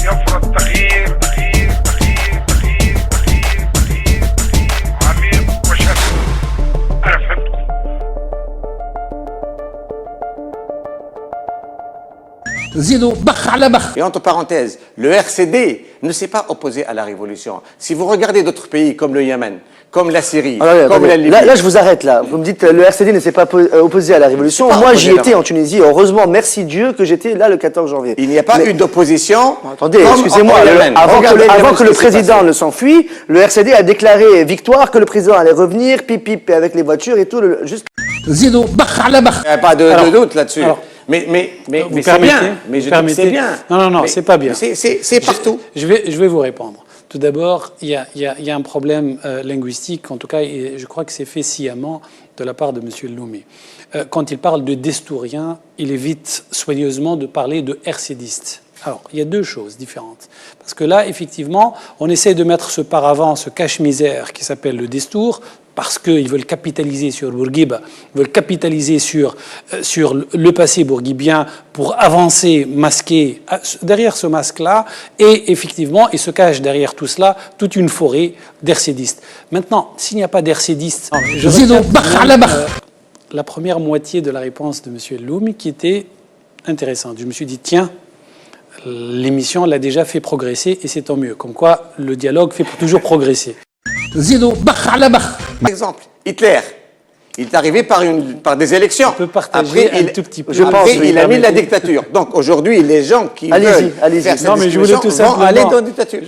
يفرض تغيير عميق وشاسع. أنا فهمتكم. Et entre parenthèses, le RCD ne s'est pas opposé à la révolution. Si vous regardez d'autres pays comme le Yémen, comme la Syrie, comme la Libye... Là, je vous arrête là. Vous me dites le RCD ne s'est pas opposé à la révolution. Moi, j'y étais en Tunisie. Heureusement, merci Dieu que j'étais là le 14 janvier. Il n'y a pas eu d'opposition. Attendez, excusez-moi. Avant que le président ne s'enfuit, le RCD a déclaré victoire, que le président allait revenir, pip avec les voitures et tout. Juste... Il n'y a pas de doute là-dessus. Mais c'est bien. Mais je dis que c'est bien. Non, c'est pas bien. C'est partout. Je vais vous répondre. Tout d'abord, il y a un problème linguistique, en tout cas, et je crois que c'est fait sciemment de la part de M. Loumi. Quand il parle de destourien, il évite soigneusement de parler de RCDiste. Alors, il y a deux choses différentes. Parce que là, effectivement, on essaie de mettre ce paravent, ce cache-misère qui s'appelle le destour, parce qu'ils veulent capitaliser sur Bourguiba, ils veulent capitaliser sur le passé bourguibien pour avancer, masquer derrière ce masque-là, et effectivement, il se cache derrière tout cela toute une forêt d'RCDistes. Maintenant, s'il n'y a pas d'RCDistes, la première moitié de la réponse de M. Loumi qui était intéressante. Je me suis dit, tiens, l'émission l'a déjà fait progresser et c'est tant mieux. Comme quoi, le dialogue fait toujours progresser. Par exemple, Hitler, il est arrivé par des élections. On peut partager un tout petit peu. Après, il a mis la dictature. Donc aujourd'hui, les gens qui veulent faire cette discussion vont aller dans la dictature.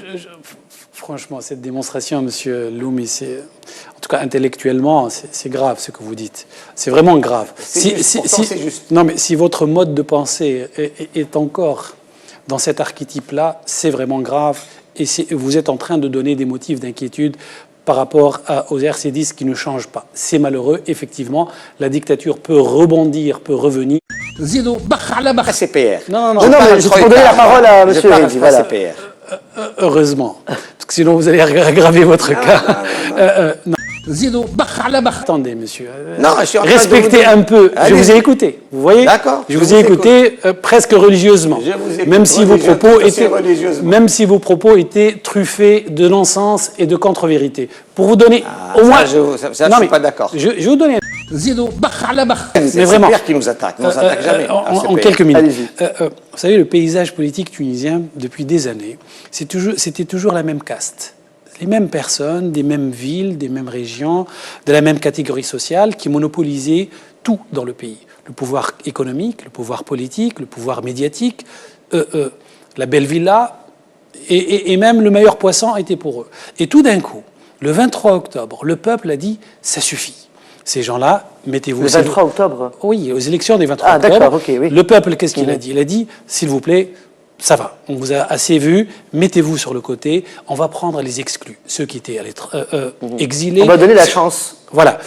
Franchement, cette démonstration, M. Loumi, c'est, en tout cas intellectuellement, c'est grave ce que vous dites. C'est vraiment grave. C'est juste. Non, mais si votre mode de pensée est encore dans cet archétype-là, c'est vraiment grave. Et vous êtes en train de donner des motifs d'inquiétude par rapport aux RCDistes qui ne changent pas. C'est malheureux, effectivement. La dictature peut rebondir, peut revenir. CPR. Non, mais je peux donner la parole à M. Redzi. Voilà. CPR. Heureusement, parce que sinon vous allez aggraver votre cas. Attendez, monsieur. Non, je suis en train respectez un peu. Je vous ai écouté. Vous voyez. D'accord. Je vous ai écouté presque religieusement. Je vous écoute même si religieusement. vos propos étaient truffés de non-sens et de contre-vérité. Pour vous donner au moins. Ça, je suis pas d'accord. Je vais vous donner. C'est vraiment CPR qui nous attaque. On ne s'attaque jamais. En quelques minutes. Vous savez, le paysage politique tunisien depuis des années, c'était toujours la même caste. Les mêmes personnes, des mêmes villes, des mêmes régions, de la même catégorie sociale qui monopolisaient tout dans le pays. Le pouvoir économique, le pouvoir politique, le pouvoir médiatique, la belle villa et même le meilleur poisson était pour eux. Et tout d'un coup, le 23 octobre, le peuple a dit « ça suffit ». Ces gens-là, mettez-vous... Le 23 octobre ? Oui, aux élections des 23 octobre. Ah d'accord, ok, oui. Le peuple, qu'est-ce qu'il a dit ? Il a dit « s'il vous plaît, ça va, on vous a assez vu, mettez-vous sur le côté, on va prendre les exclus, ceux qui étaient exilés. On va donner la chance. Voilà,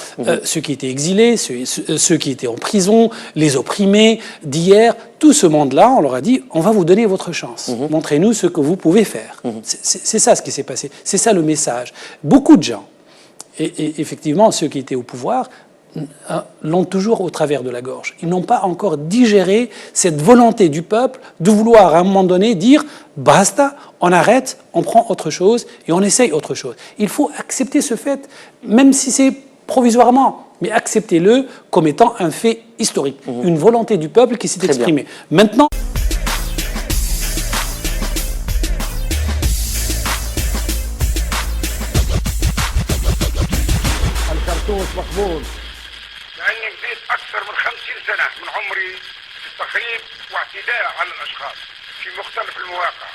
ceux qui étaient exilés, ceux qui étaient en prison, les opprimés d'hier, tout ce monde-là, on leur a dit, on va vous donner votre chance, montrez-nous ce que vous pouvez faire. C'est ça ce qui s'est passé, c'est ça le message. Beaucoup de gens, et effectivement ceux qui étaient au pouvoir, l'ont toujours au travers de la gorge. Ils n'ont pas encore digéré cette volonté du peuple de vouloir à un moment donné dire « basta, on arrête, on prend autre chose et on essaye autre chose ». Il faut accepter ce fait, même si c'est provisoirement, mais acceptez-le comme étant un fait historique, une volonté du peuple qui s'est exprimée. Maintenant, لأني بديت أكثر من 50 سنة من عمري في التخريب واعتداء على الأشخاص في مختلف المواقع.